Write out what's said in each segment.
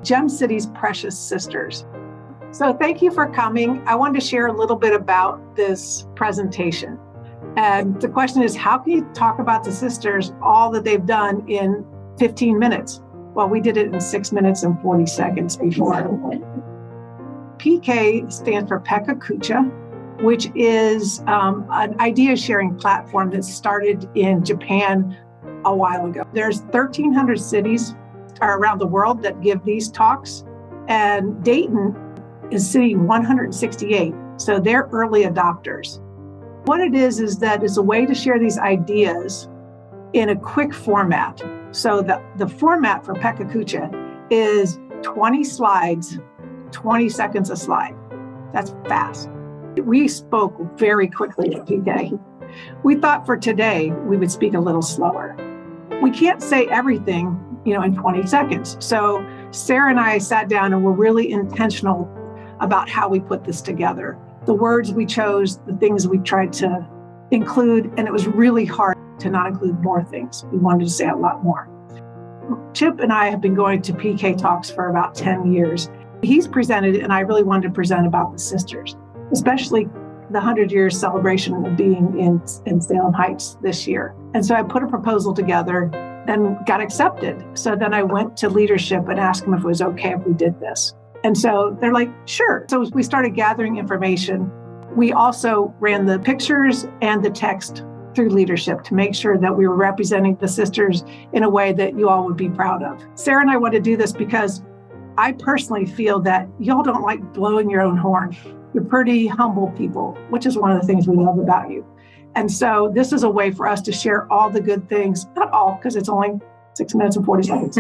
Gem City's Precious Sisters. So thank you for coming. I wanted to share a little bit about this presentation. And the question is, how can you talk about the sisters, all that they've done in 15 minutes? Well, we did it in 6 minutes and 40 seconds before. PK stands for Pecha Kucha, which is an idea sharing platform that started in Japan a while ago. There's 1,300 cities around the world that give these talks, and Dayton is city 168, so they're early adopters. What it is that it's a way to share these ideas in a quick format. So the format for Pecha Kucha is 20 slides, 20 seconds a slide. That's fast. We spoke very quickly at PK. We thought for today we would speak a little slower. We can't say everything, in 20 seconds. So Sarah and I sat down and were really intentional about how we put this together. The words we chose, the things we tried to include, and it was really hard to not include more things. We wanted to say a lot more. Chip and I have been going to PK Talks for about 10 years. He's presented, and I really wanted to present about the sisters, especially the 100-year celebration of being in Salem Heights this year. And so I put a proposal together and got accepted. So then I went to leadership and asked them if it was okay if we did this. And so they're like, sure. So we started gathering information. We also ran the pictures and the text through leadership to make sure that we were representing the sisters in a way that you all would be proud of. Sarah and I want to do this because I personally feel that y'all don't like blowing your own horn. You're pretty humble people, which is one of the things we love about you. And so this is a way for us to share all the good things, not all, because it's only 6 minutes and 40 seconds,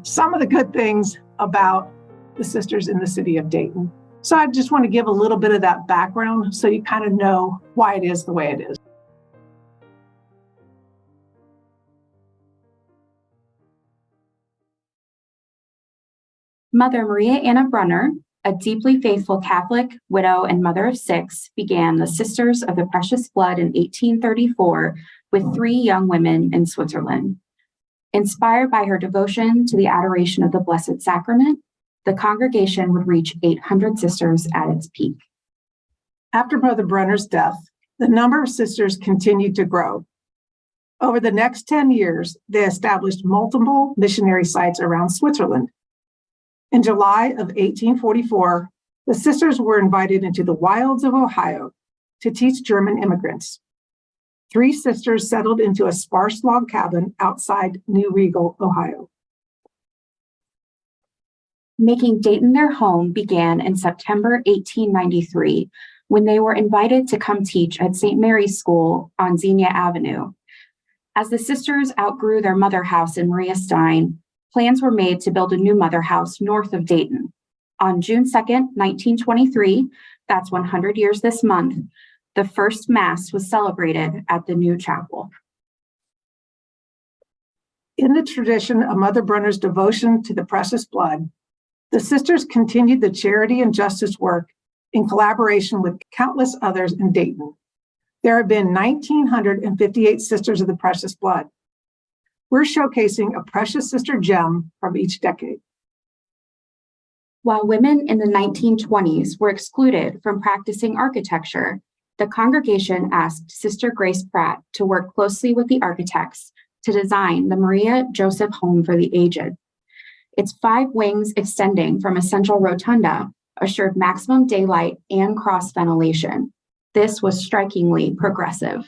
some of the good things about the sisters in the city of Dayton. So I just want to give a little bit of that background so you kind of know why it is the way it is. Mother Maria Anna Brunner, a deeply faithful Catholic, widow, and mother of 6, began the Sisters of the Precious Blood in 1834 with 3 young women in Switzerland. Inspired by her devotion to the adoration of the Blessed Sacrament, the congregation would reach 800 sisters at its peak. After Mother Brunner's death, the number of sisters continued to grow. Over the next 10 years, they established multiple missionary sites around Switzerland. In July of 1844, the sisters were invited into the wilds of Ohio to teach German immigrants. 3 sisters settled into a sparse log cabin outside New Regal, Ohio. Making Dayton their home began in September 1893, when they were invited to come teach at St. Mary's School on Xenia Avenue. As the sisters outgrew their mother house in Maria Stein, plans were made to build a new mother house north of Dayton. On June 2nd, 1923, that's 100 years this month, the first Mass was celebrated at the new chapel. In the tradition of Mother Brunner's devotion to the precious blood, the sisters continued the charity and justice work in collaboration with countless others in Dayton. There have been 1,958 Sisters of the Precious Blood. We're showcasing a precious sister gem from each decade. While women in the 1920s were excluded from practicing architecture, the congregation asked Sister Grace Pratt to work closely with the architects to design the Maria Joseph Home for the Aged. Its 5 wings extending from a central rotunda assured maximum daylight and cross ventilation. This was strikingly progressive.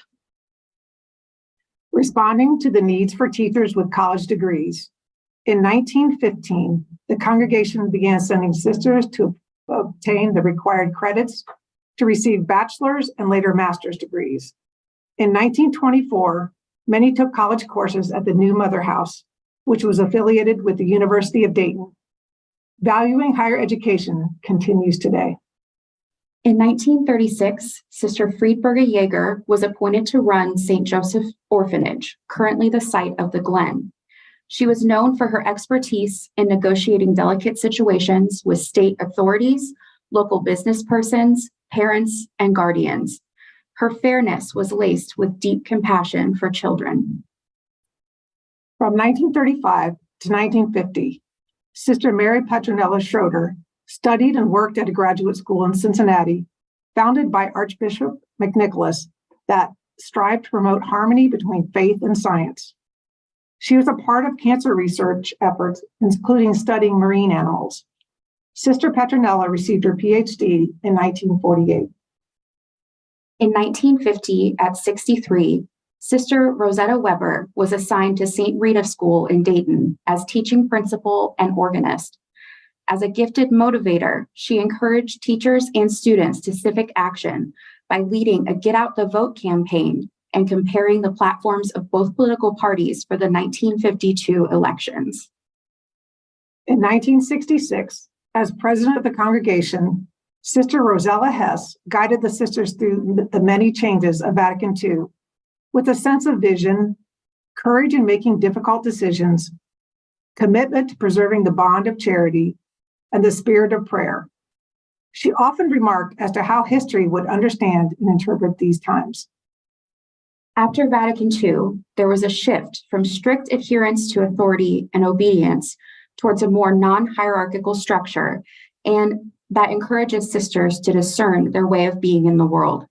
Responding to the needs for teachers with college degrees, in 1915, the congregation began sending sisters to obtain the required credits to receive bachelor's and later master's degrees. In 1924, many took college courses at the new Mother House, which was affiliated with the University of Dayton. Valuing higher education continues today. In 1936, Sister Friedberga Jaeger was appointed to run St. Joseph Orphanage, currently the site of the Glen. She was known for her expertise in negotiating delicate situations with state authorities, local business persons, parents, and guardians. Her fairness was laced with deep compassion for children. From 1935 to 1950, Sister Mary Petronella Schroeder studied and worked at a graduate school in Cincinnati, founded by Archbishop McNicholas, that strived to promote harmony between faith and science. She was a part of cancer research efforts, including studying marine animals. Sister Petronella received her PhD in 1948. In 1950, at 63, Sister Rosetta Weber was assigned to St. Rita School in Dayton as teaching principal and organist. As a gifted motivator, she encouraged teachers and students to civic action by leading a Get Out the Vote campaign and comparing the platforms of both political parties for the 1952 elections. In 1966, as president of the congregation, Sister Rosella Hess guided the sisters through the many changes of Vatican II with a sense of vision, courage in making difficult decisions, commitment to preserving the bond of charity, and the spirit of prayer. She often remarked as to how history would understand and interpret these times. After Vatican II, there was a shift from strict adherence to authority and obedience towards a more non-hierarchical structure, and that encourages sisters to discern their way of being in the world.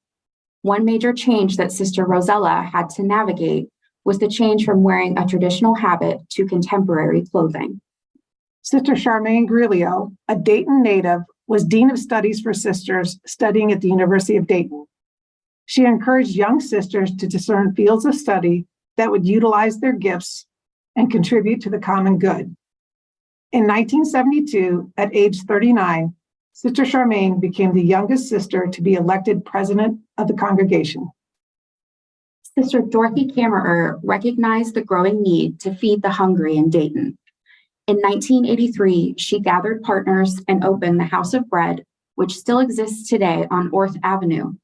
One major change that Sister Rosella had to navigate was the change from wearing a traditional habit to contemporary clothing. Sister Charmaine Grillo, a Dayton native, was Dean of Studies for Sisters studying at the University of Dayton. She encouraged young sisters to discern fields of study that would utilize their gifts and contribute to the common good. In 1972, at age 39, Sister Charmaine became the youngest sister to be elected president of the congregation. Sister Dorothy Kammerer recognized the growing need to feed the hungry in Dayton. In 1983, she gathered partners and opened the House of Bread, which still exists today on Orth Avenue.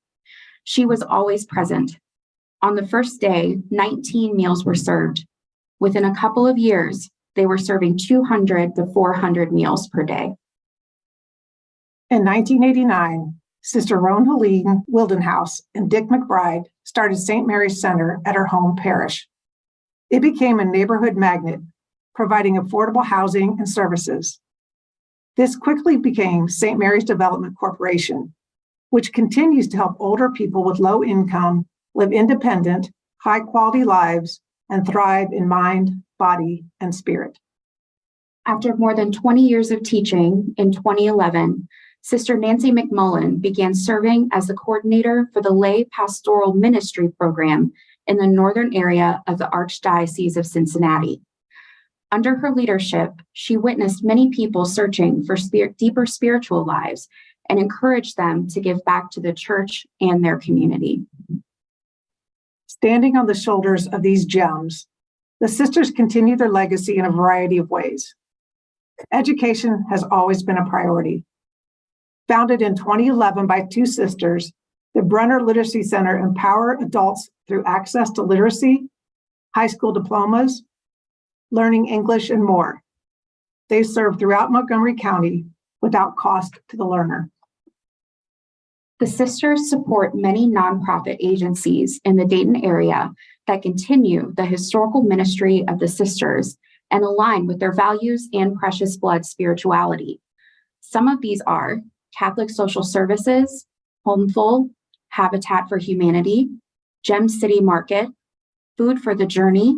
She was always present. On the first day, 19 meals were served. Within a couple of years, they were serving 200 to 400 meals per day. In 1989, Sister Roan Helene Wildenhouse and Dick McBride started St. Mary's Center at her home parish. It became a neighborhood magnet, providing affordable housing and services. This quickly became St. Mary's Development Corporation, which continues to help older people with low income live independent, high-quality lives and thrive in mind, body, and spirit. After more than 20 years of teaching, in 2011, Sister Nancy McMullen began serving as the coordinator for the Lay Pastoral Ministry Program in the northern area of the Archdiocese of Cincinnati. Under her leadership, she witnessed many people searching for deeper spiritual lives and encouraged them to give back to the church and their community. Standing on the shoulders of these gems, the sisters continue their legacy in a variety of ways. Education has always been a priority. Founded in 2011 by two sisters, the Brunner Literacy Center empower adults through access to literacy, high school diplomas, learning English, and more. They serve throughout Montgomery County without cost to the learner. The sisters support many nonprofit agencies in the Dayton area that continue the historical ministry of the sisters and align with their values and precious blood spirituality. Some of these are Catholic Social Services, Homeful, Habitat for Humanity, Gem City Market, Food for the Journey,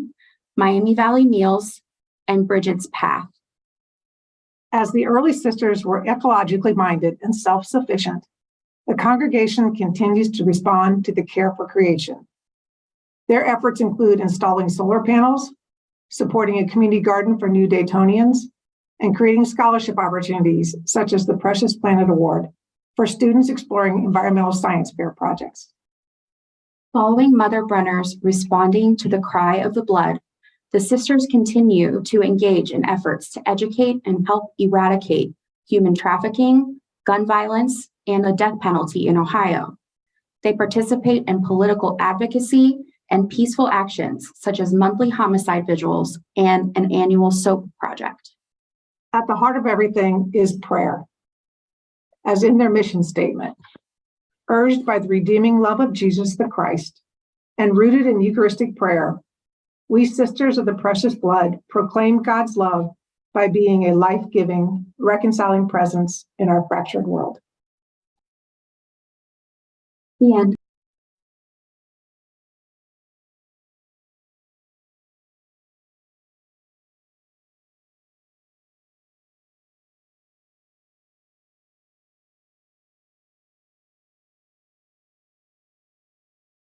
Miami Valley Meals, and Bridget's Path. As the early sisters were ecologically minded and self-sufficient, the congregation continues to respond to the care for creation. Their efforts include installing solar panels, supporting a community garden for new Daytonians, and creating scholarship opportunities such as the Precious Planet Award for students exploring environmental science fair projects. Following Mother Brenner's responding to the cry of the blood, the sisters continue to engage in efforts to educate and help eradicate human trafficking, gun violence, and the death penalty in Ohio. They participate in political advocacy and peaceful actions such as monthly homicide vigils and an annual soap project. At the heart of everything is prayer, as in their mission statement, urged by the redeeming love of Jesus the Christ and rooted in Eucharistic prayer. We sisters of the precious blood proclaim God's love by being a life-giving, reconciling presence in our fractured world. The end.